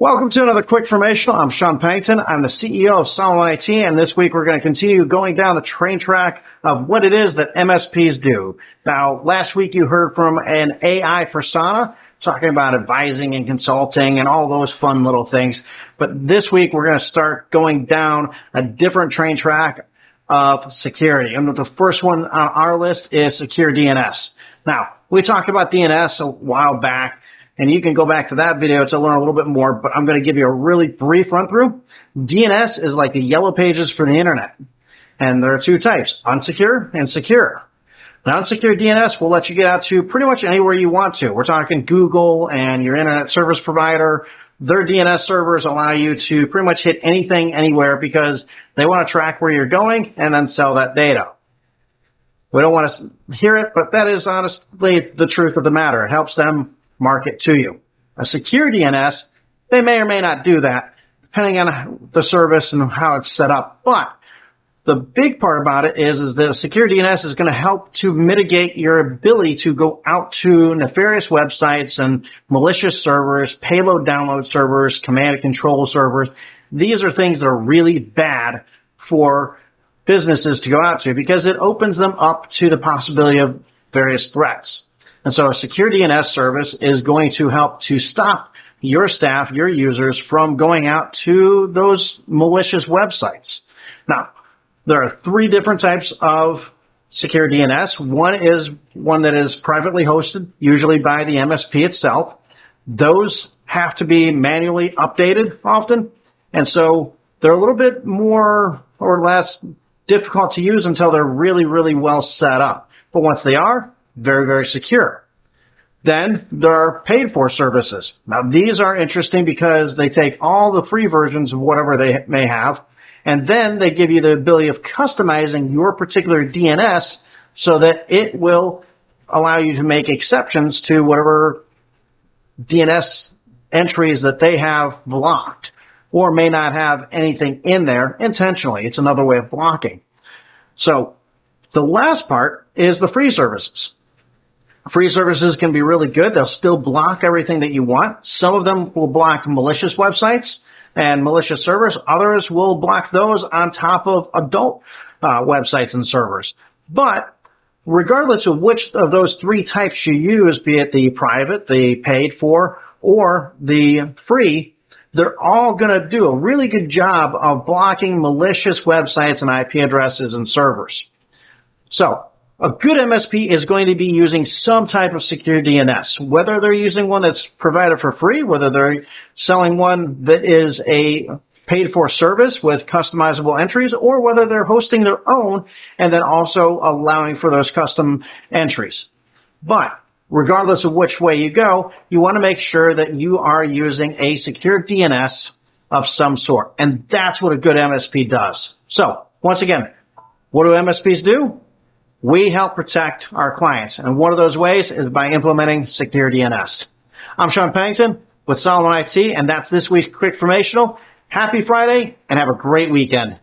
Welcome to another QuickFormational. I'm Sean Pennington. I'm the CEO of Solomon IT, and this week we're going to continue going down the train track of what it is that MSPs do. Now, last week you heard from an AI persona talking about advising and consulting and all those fun little things. But this week we're going to start going down a different train track of security. And the first one on our list is secure DNS. Now, we talked about DNS a while back, and you can go back to that video to learn a little bit more, but I'm going to give you a really brief run through. DNS is like the yellow pages for the internet. And there are two types, unsecure and secure. Now, unsecure DNS will let you get out to pretty much anywhere you want to. We're talking Google and your internet service provider. Their DNS servers allow you to pretty much hit anything, anywhere, because they want to track where you're going and then sell that data. We don't want to hear it, but that is honestly the truth of the matter. It helps them market to you. A secure DNS, they may or may not do that, depending on the service and how it's set up. But the big part about it is that a secure DNS is going to help to mitigate your ability to go out to nefarious websites and malicious servers, payload download servers, command and control servers. These are things that are really bad for businesses to go out to because it opens them up to the possibility of various threats. And so a secure DNS service is going to help to stop your staff, your users, from going out to those malicious websites. Now, there are three different types of secure DNS. One is one that is privately hosted, usually by the MSP itself. Those have to be manually updated often. And so they're a little bit more or less difficult to use until they're really, really well set up. But once they are, very, very secure. Then there are paid for services. Now, these are interesting because they take all the free versions of whatever they may have, and then they give you the ability of customizing your particular DNS so that it will allow you to make exceptions to whatever DNS entries that they have blocked or may not have anything in there intentionally. It's another way of blocking. So the last part is the free services. Free services can be really good. They'll still block everything that you want. Some of them will block malicious websites and malicious servers. Others will block those on top of adult websites and servers. But regardless of which of those three types you use, be it the private, the paid for, or the free, they're all going to do a really good job of blocking malicious websites and IP addresses and servers. So a good MSP is going to be using some type of secure DNS, whether they're using one that's provided for free, whether they're selling one that is a paid-for service with customizable entries, or whether they're hosting their own and then also allowing for those custom entries. But regardless of which way you go, you want to make sure that you are using a secure DNS of some sort, and that's what a good MSP does. So, once again, what do MSPs do? We help protect our clients, and one of those ways is by implementing secure DNS. I'm Sean Pennington with Solomon IT, and that's this week's QuickFormational. Happy Friday, and have a great weekend.